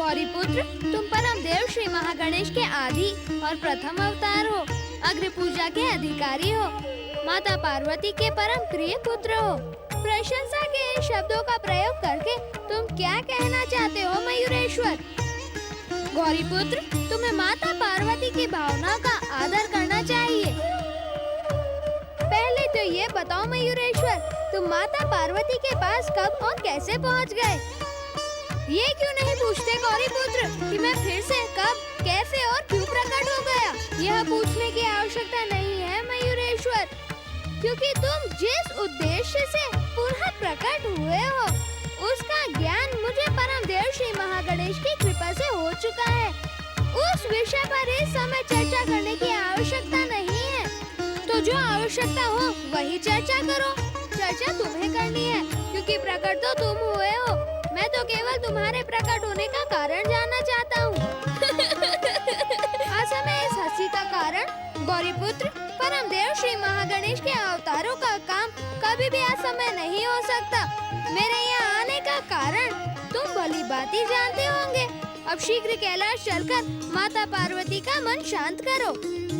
गौरीपुत्र, तुम परम देव श्री महागणेश के आदि और प्रथम अवतार हो, अग्र पूजा के अधिकारी हो, माता पार्वती के परम प्रिय पुत्र हो। प्रशंसा के इन शब्दों का प्रयोग करके तुम क्या कहना चाहते हो मयूरेश्वर? गौरीपुत्र, तुम्हें माता पार्वती की भावनाओं का आदर करना चाहिए। पहले तो ये बताओ मयूरेश्वर, तुम माता पार्वती के पास कब और कैसे पहुंच गए? ये क्यों नहीं पूछते गौरीपुत्र कि मैं फिर से कब, कैसे और क्यों प्रकट हो गया? यह पूछने की आवश्यकता नहीं है मयूरेश्वर, क्योंकि तुम जिस उद्देश्य से पुनः प्रकट हुए हो उसका ज्ञान मुझे परम देव श्री महागणेश की कृपा से हो चुका है। उस विषय पर इस समय चर्चा करने की आवश्यकता नहीं है। तो जो आवश्यकता हो वही चर्चा करो। चर्चा तुम्हें करनी है क्योंकि प्रकट तो तुम हुए हो। मैं तो केवल तुम्हारे प्रकट होने का कारण जानना चाहता हूँ। असमय इस हंसी का कारण गौरीपुत्र, परम देव श्री महागणेश के अवतारों का काम कभी भी असमय नहीं हो सकता। मेरे यहाँ आने का कारण तुम भली बात ही जानते होंगे। अब शीघ्र कैलाश चलकर माता पार्वती का मन शांत करो।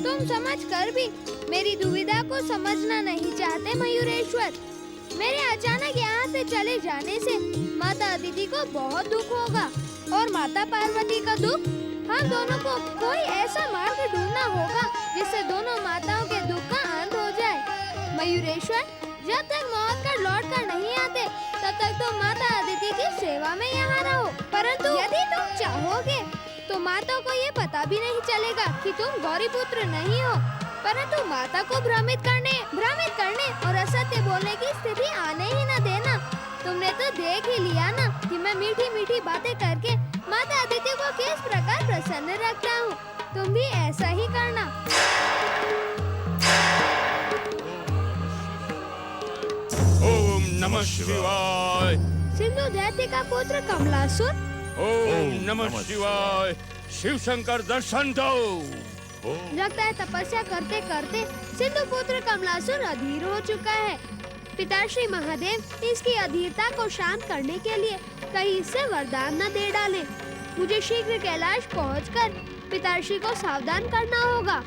तुम समझ कर भी मेरी दुविधा को समझना नहीं चाहते मयूरेश्वर। मेरे अचानक यहाँ से चले जाने से माता अदिति को बहुत दुख होगा और माता पार्वती का दुख। हम दोनों को कोई ऐसा मार्ग ढूंढना होगा जिससे दोनों माताओं के दुख का अंत हो जाए। मयूरेश्वर, जब तक मौत कर लौट कर नहीं आते तब तक तो माता अदिति की सेवा में यहाँ रहो। परंतु यदि तुम चाहोगे तो माता को ये पता भी नहीं चलेगा कि तुम गौरीपुत्र नहीं हो, परंतु माता को भ्रमित करने और असत्य बोलने की स्थिति आने ही न देना। तुमने तो देख ही लिया ना कि मैं मीठी मीठी बातें करके माता अदिति को किस प्रकार प्रसन्न रखता हूँ। तुम भी ऐसा ही करना। ओम नमः शिवाय। सिंधु दैत्य का पुत्र कमलासुर। ओम नमः शिवाय। शिव शंकर दर्शन दो। लगता है तपस्या करते करते सिंधु पुत्र कमलासुर अधीर हो चुका है। पिताश्री महादेव इसकी अधीरता को शांत करने के लिए कहीं इससे वरदान न दे डाले। मुझे शीघ्र कैलाश पहुंचकर पिताश्री को सावधान करना होगा।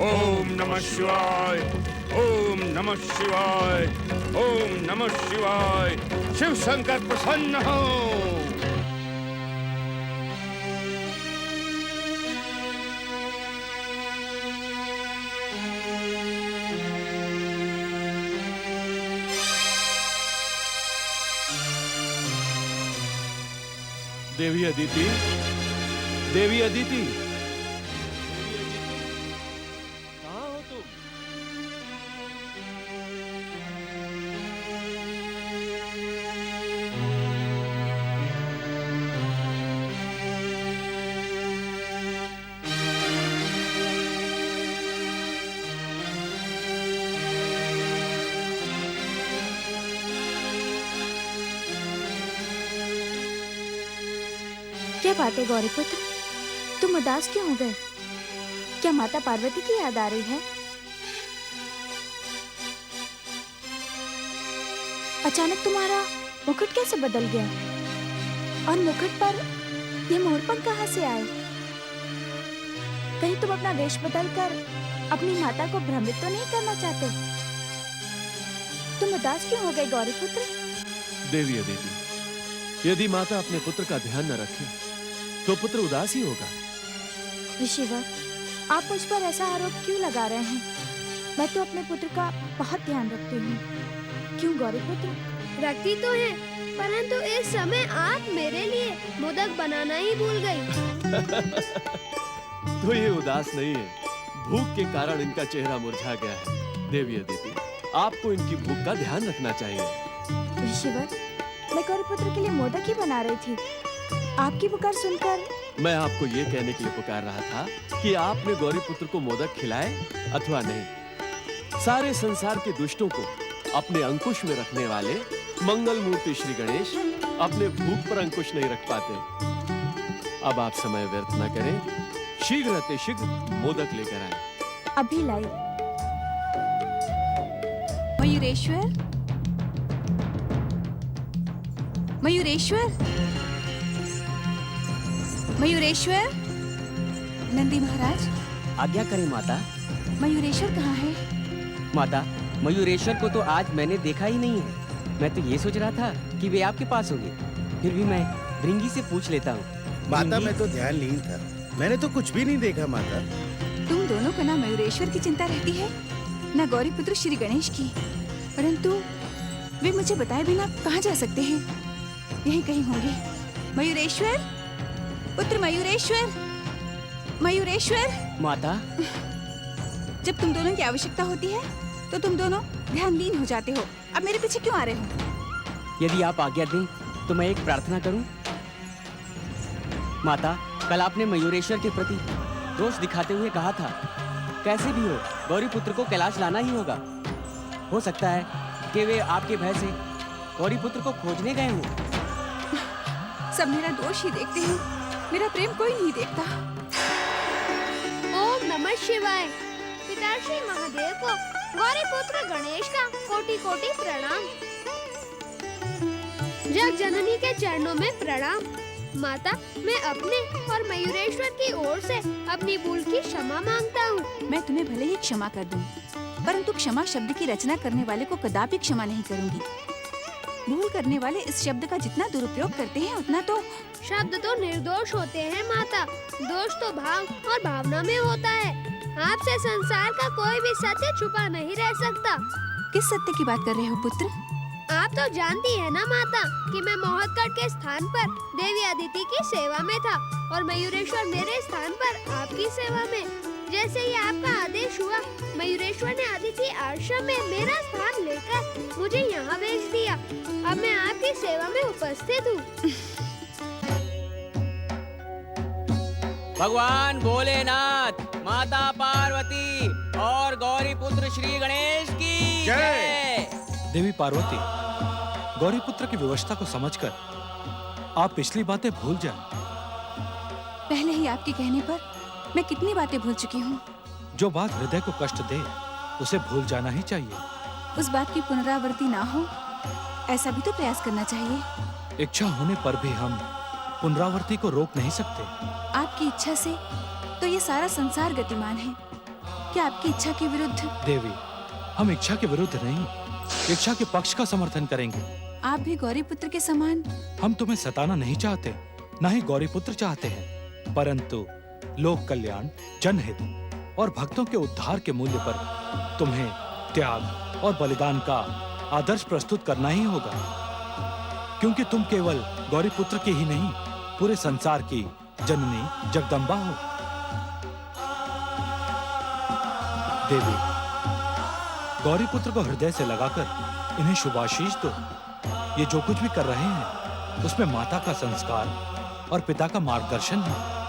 ओम नमः शिवाय। ओम नमः शिवाय। ओम नमः शिवाय। शिव शंकर प्रसन्न हो। देवी अदिति, देवी अदिति, कहाँ हो तुम? क्या बात है गौरीपुत्र, तुम उदास क्यों हो गए? क्या माता पार्वती की याद आ रही है? अचानक तुम्हारा मुकुट कैसे बदल गया? और मुकुट पर ये मोरपंख कहाँ से आए? कहीं तुम अपना वेश बदलकर अपनी माता को भ्रमित तो नहीं करना चाहते? तुम उदास क्यों हो गए गौरीपुत्र? देवी अदिति, यदि माता अपने पुत्र का ध्यान न रखे तो पुत्र उदास ही होगा। ऋषिवर, आप मुझ पर ऐसा आरोप क्यों लगा रहे हैं? मैं तो अपने पुत्र का बहुत ध्यान रखती हूँ। क्यों गौरीपुत्र? रखती तो है, परंतु इस समय आप मेरे लिए मोदक बनाना ही भूल गई। तो ये उदास नहीं है, भूख के कारण इनका चेहरा मुरझा गया है। देवी अदिति, आपको इनकी भूख का ध्यान रखना चाहिए। ऋषिवर, मैं गौरीपुत्र के लिए मोदक ही बना रही थी। आपकी पुकार सुनकर मैं आपको ये कहने के लिए पुकार रहा था कि आपने गौरीपुत्र को मोदक खिलाए अथवा नहीं। सारे संसार के दुष्टों को अपने अंकुश में रखने वाले मंगल मूर्ति श्री गणेश अपने भूख पर अंकुश नहीं रख पाते। अब आप समय व्यर्थ न करें, शीघ्र अतिशीघ्र मोदक लेकर आए। अभी लाई। मयूरेश्वर, मयूरेश्वर, मयूरेश्वर, नंदी महाराज, आज्ञा करें माता। मयूरेश्वर कहाँ है? माता, मयूरेश्वर को तो आज मैंने देखा ही नहीं है। मैं तो ये सोच रहा था कि वे आपके पास होंगे, फिर भी मैं भृंगी से पूछ लेता हूँ। माता, मैं तो ध्यानलीन था, मैंने तो कुछ भी नहीं देखा माता। तुम दोनों को ना मयूरेश्वर की चिंता रहती है, न गौरी पुत्र श्री गणेश की। परंतु वे मुझे बताए बिना कहाँ जा सकते हैं? यहीं कहीं होंगे। मयूरेश्वर, पुत्र मयूरेश्वर, मयूरेश्वर। माता, जब तुम दोनों की आवश्यकता होती है तो तुम दोनों ध्यानलीन हो जाते हो। अब मेरे पीछे क्यों आ रहे हो? यदि आप आज्ञा दें तो मैं एक प्रार्थना करूं? माता, कल आपने मयूरेश्वर के प्रति दोष दिखाते हुए कहा था, कैसे भी हो गौरी पुत्र को कैलाश लाना ही होगा। हो सकता है कि वे आपके भय से गौरी पुत्र को खोजने गए हों। सब मेरा दोष ही देखते हैं, मेरा प्रेम कोई नहीं देखता। ओम नमः शिवाय। पिताश्री महादेव को गौरी पुत्र गणेश का कोटि कोटि प्रणाम। जग जननी के चरणों में प्रणाम। माता, मैं अपने और मयूरेश्वर की ओर से अपनी भूल की क्षमा मांगता हूँ। मैं तुम्हें भले ही क्षमा कर दूं, परंतु क्षमा शब्द की रचना करने वाले को कदापि क्षमा नहीं करूंगी। भूल करने वाले इस शब्द का जितना दुरुपयोग करते हैं उतना तो शब्द तो निर्दोष होते हैं माता, दोष तो भाव और भावना में होता है। आपसे संसार का कोई भी सत्य छुपा नहीं रह सकता। किस सत्य की बात कर रहे हो पुत्र? आप तो जानती है ना माता कि मैं मोहतगढ़ के स्थान पर देवी अदिति की सेवा में था और मयूरेश्वर मेरे स्थान पर आपकी सेवा में। जैसे ही आपका आदेश हुआ, मयूरेश्वर ने अदिति आश्रम में मेरा स्थान लेकर मुझे यहाँ भेज दिया। अब मैं आपकी सेवा में उपस्थित हूँ। भगवान भोलेनाथ, माता पार्वती और गौरी पुत्र श्री गणेश की जय। देवी पार्वती, गौरी पुत्र की व्यवस्था को समझकर आप पिछली बातें भूल जाएं। पहले ही आपके कहने पर मैं कितनी बातें भूल चुकी हूँ। जो बात हृदय को कष्ट दे उसे भूल जाना ही चाहिए। उस बात की पुनरावृत्ति ना हो, ऐसा भी तो प्रयास करना चाहिए। इच्छा होने पर भी हम पुनरावृत्ति को रोक नहीं सकते। आपकी इच्छा से तो ये सारा संसार गतिमान है। क्या आपकी इच्छा के विरुद्ध? देवी, हम इच्छा के विरुद्ध नहीं, इच्छा के पक्ष का समर्थन करेंगे। आप भी गौरी पुत्र के समान। हम तुम्हें सताना नहीं चाहते, न ही गौरी पुत्र चाहते हैं, परंतु लोक कल्याण, जनहित और भक्तों के उद्धार के मूल्य पर तुम्हें त्याग और बलिदान का आदर्श प्रस्तुत करना ही होगा, क्योंकि तुम केवल गौरी पुत्र की ही नहीं, पूरे संसार की जननी जगदम्बा हो। देवी, गौरी पुत्र को हृदय से लगाकर इन्हें शुभाशीष दो। ये जो कुछ भी कर रहे हैं उसमें माता का संस्कार और पिता का मार्गदर्शन है।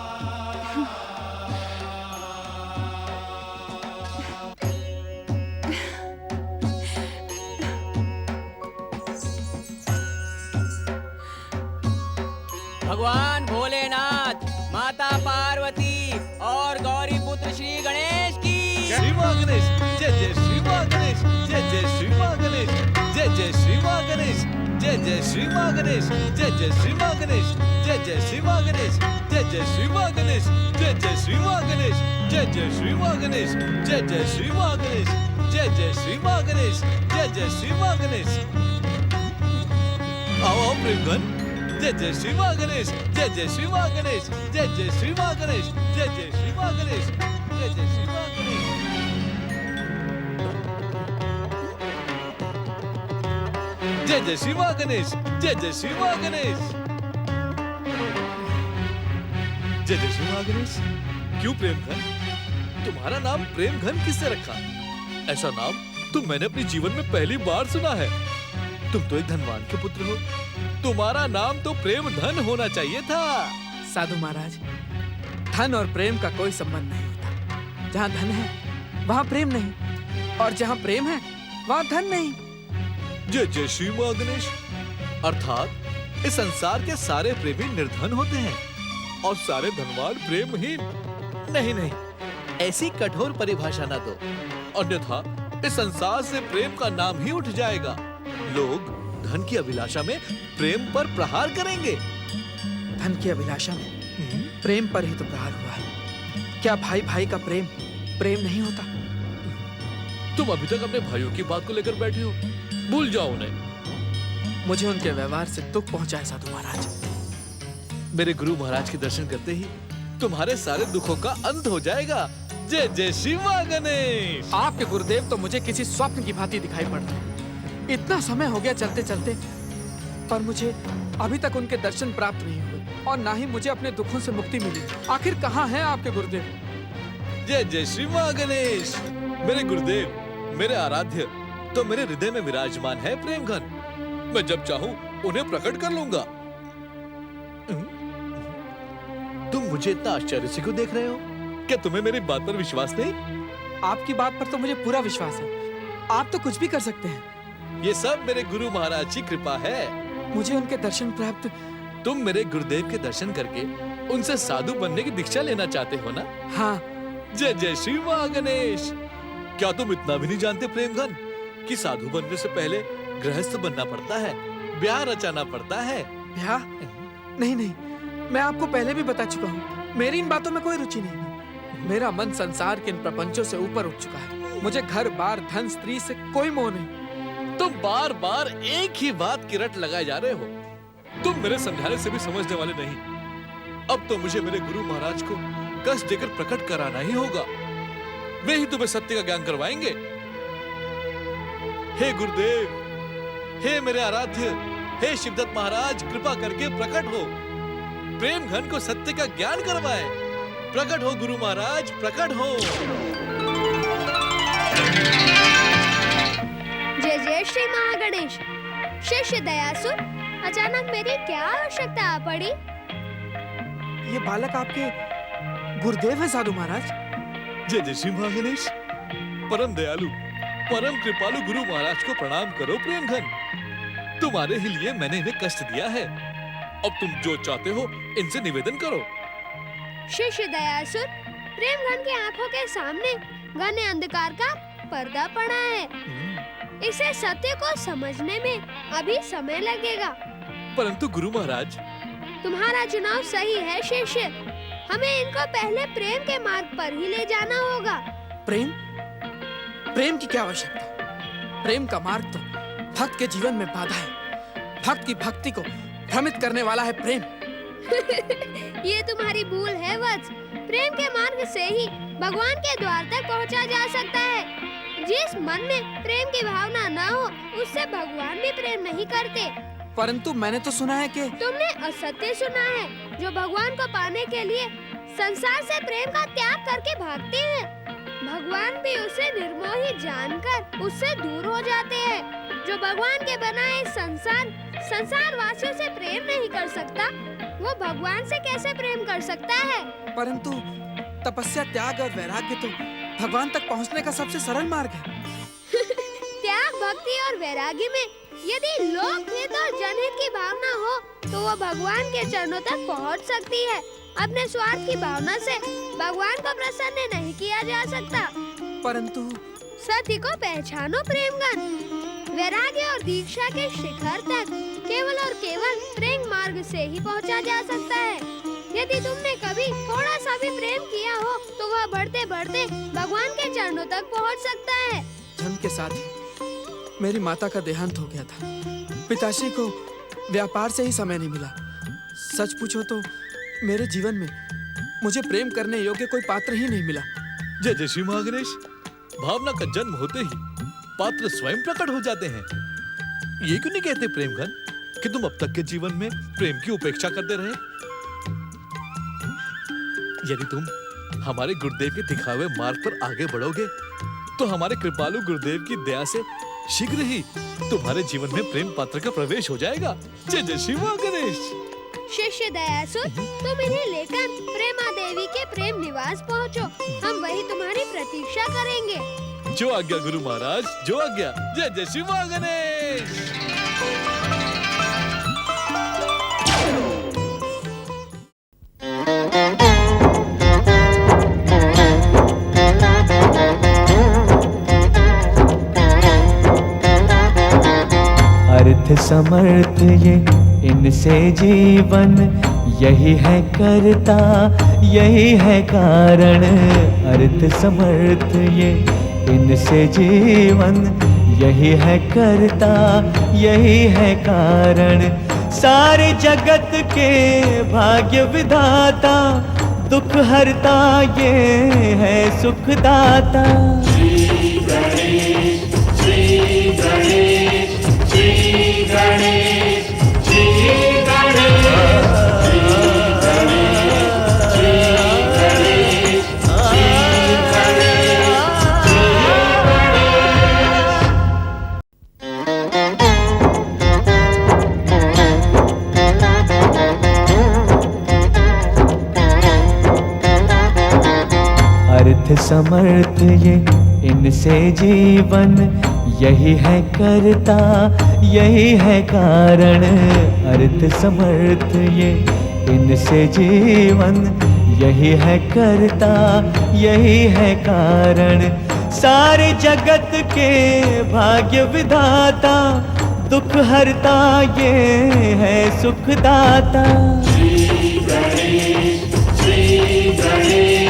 भगवान भोलेनाथ, माता पार्वती और गौरी पुत्र श्री गणेश की श्री मां गणेश, जय जय श्री मां गणेश, जय जय श्री मां गणेश, जय जय श्री मां गणेश, जय जय श्री मां गणेश, जय जय श्री मां गणेश, जय जय श्री मां गणेश, जय जय श्री मां गणेश, जय जय श्री मां गणेश, जय जय श्री मां गणेश, जय जय श्री मां गणेश, जय जय श्री मां गणेश, जय जय श्री मां गणेश। आओ प्रेमगण, जय जय श्री मां गणेश, जय जय श्री मां गणेश, जय जय श्री मां गणेश, जय जय श्री मां गणेश, जय जय श्री मां गणेश। जय जय श्री मां गणेश, जय जय श्री मां गणेश, जय जय श्री मां गणेश। क्यों प्रेमघन? तुम्हारा नाम प्रेमघन किससे रखा? ऐसा नाम तो मैंने अपने जीवन में पहली बार सुना है। तुम तो एक धनवान के पुत्र हो, तुम्हारा नाम तो प्रेमधन होना चाहिए था। साधु महाराज, धन और प्रेम का कोई संबंध नहीं होता। जहाँ धन है वहाँ प्रेम नहीं, और जहाँ प्रेम है वहाँ धन नहीं। जय जय श्री मां गणेश। अर्थात इस संसार के सारे प्रेमी निर्धन होते हैं और सारे धनवान प्रेमहीन। नहीं नहीं, ऐसी कठोर परिभाषा ना दो, अन्यथा इस संसार से प्रेम का नाम ही उठ जाएगा। लोग धन की अभिलाषा में प्रेम पर प्रहार करेंगे। धन की अभिलाषा में प्रेम पर ही तो प्रहार हुआ है। क्या भाई भाई का प्रेम प्रेम नहीं होता? तुम अभी तक अपने भाइयों की बात को लेकर बैठे हो, भूल जाओ उन्हें। मुझे उनके व्यवहार से दुख पहुंचा है साधु महाराज। मेरे गुरु महाराज के दर्शन करते ही तुम्हारे सारे दुखों का अंत हो जाएगा। जय जय श्री मां गणेश। आपके गुरुदेव तो मुझे किसी स्वप्न की भांति दिखाई पड़ते हैं। इतना समय हो गया चलते चलते, पर मुझे अभी तक उनके दर्शन प्राप्त नहीं हुए और ना ही मुझे अपने दुखों से मुक्ति मिली। आखिर कहाँ हैं आपके गुरुदेव? जय जय श्री मां गणेश। मेरे गुरुदेव, मेरे आराध्य तो मेरे हृदय में विराजमान है प्रेम घन। मैं जब चाहूं उन्हें प्रकट कर लूंगा। तुम मुझे इतना आश्चर्य से क्यों देख रहे हो? क्या तुम्हें मेरी बात पर विश्वास नहीं? आपकी बात पर तो मुझे पूरा विश्वास है। आप तो कुछ भी कर सकते हैं। ये सब मेरे गुरु महाराज की कृपा है। मुझे उनके दर्शन प्राप्त। तुम मेरे गुरुदेव के दर्शन करके उनसे साधु बनने की दीक्षा लेना चाहते हो ना? हाँ। जय जय श्री मां गणेश। क्या तुम इतना भी नहीं जानते प्रेमघन कि साधु बनने से पहले गृहस्थ बनना पड़ता है, ब्याह रचाना पड़ता है? ब्याह? नहीं नहीं, मैं आपको पहले भी बता चुका हूँ। मेरी इन बातों में कोई रुचि नहीं। मेरा मन संसार के इन प्रपंचों से ऊपर उठ चुका है। मुझे घर बार धन स्त्री से कोई मोह नहीं। तुम बार बार एक ही बात की रट लगाए जा रहे हो। तुम मेरे समझाने से भी समझने वाले नहीं। अब तो मुझे मेरे गुरु महाराज को कष्ट देकर प्रकट कराना ही होगा। वे ही तुम्हें सत्य का ज्ञान करवाएंगे। हे गुरुदेव, हे मेरे आराध्य, हे शिवदत्त महाराज, कृपा करके प्रकट हो, प्रेम घन को सत्य का ज्ञान करवाए। प्रकट हो गुरु महाराज, प्रकट हो। जय जय श्री महागणेश। शिष्य दयासुर, अचानक मेरी क्या आवश्यकता आ पड़ी? ये बालक आपके गुरुदेव है साधु महाराज? जय जय श्री महागणेश। परम दयालु, परम कृपालु गुरु महाराज को प्रणाम करो प्रेम घन। तुम्हारे ही लिए मैंने इन्हें कष्ट दिया है। अब तुम जो चाहते हो इनसे निवेदन करो। शिष्य दयासुर, प्रेम घन की आंखों के सामने घने अंधकार का पर्दा पड़ा है। इसे सत्य को समझने में अभी समय लगेगा। परंतु गुरु महाराज, तुम्हारा चुनाव सही है शिष्य। हमें इनको पहले प्रेम के मार्ग पर ही ले जाना होगा। प्रेम? प्रेम की क्या आवश्यकता? प्रेम का मार्ग तो भक्त के जीवन में बाधा है। भक्त की भक्ति को भ्रमित करने वाला है प्रेम। ये तुम्हारी भूल है वत्स। प्रेम के मार्ग से ही भगवान के द्वार तक पहुंचा जा सकता है। जिस मन में प्रेम की भावना न हो, उससे भगवान भी प्रेम नहीं करते। परंतु मैंने तो सुना है कि तुमने असत्य सुना है। जो भगवान को पाने के लिए संसार से प्रेम का त्याग करके भागते हैं, भगवान भी उसे निर्मोही जानकर उससे दूर हो जाते हैं। जो भगवान के बनाए संसार वासियों से प्रेम नहीं कर सकता, वो भगवान से कैसे प्रेम कर सकता है? परंतु तपस्या, त्याग और वैराग्य तो भगवान तक पहुंचने का सबसे सरल मार्ग है। त्याग, भक्ति और वैराग्य में यदि लोकहित और जनहित की भावना हो, तो वो भगवान के चरणों तक पहुंच सकती है। अपने स्वार्थ की भावना से भगवान को प्रसन्न नहीं किया जा सकता। परंतु सत्य को पहचानो प्रेमगन। वैराग्य और दीक्षा के शिखर तक केवल और केवल प्रेम मार्ग से ही पहुंचा जा सकता है। यदि तुमने कभी थोड़ा सा भी प्रेम किया हो, तो वह बढ़ते बढ़ते भगवान के चरणों तक पहुंच सकता है। जन्म के साथ ही मेरी माता का देहांत हो गया था। पिताश्री को व्यापार से ही समय नहीं मिला। सच पूछो तो मेरे जीवन में मुझे प्रेम करने योग्य कोई पात्र ही नहीं मिला। जय जय श्री महागणेश। भावना का जन्म होते ही पात्र स्वयं प्रकट हो जाते हैं। ये क्यों नहीं कहते प्रेमघन कि तुम अब तक के जीवन में प्रेम की उपेक्षा करते रहे? यदि तुम हमारे गुरुदेव के दिखाए हुए मार्ग पर आगे बढ़ोगे, तो हमारे कृपालु गुरुदेव की दया से शीघ्र ही तुम्हारे जीवन में प्रेम पात्र का प्रवेश हो जाएगा। जय जय श्री महागणेश। शिष्य दयासुर, तुम इन्हें लेकर प्रेमा देवी के प्रेम निवास पहुँचो। हम वही तुम्हारी प्रतीक्षा करेंगे। जो आज्ञा गुरु महाराज, जो आज्ञा। जय जय श्री महागणेश। अर्थ समर्थ ये इनसे जीवन, यही है करता यही है कारण, अर्थ समर्थ ये इनसे जीवन। यही है करता यही है कारण, सारे जगत के भाग्य विधाता, दुख हरता ये है सुखदाता। श्री गणेश श्री गणेश श्री गणेश श्री गणेश श्री गणेश श्री गणेश श्री अर्थ समर्थ ये इनसे जीवन। यही है करता यही है कारण, अर्थ समर्थ ये इनसे जीवन। यही है करता यही है कारण, सारे जगत के भाग्य विधाता, दुख हरता ये है सुखदाता। श्री गणेश श्री गणेश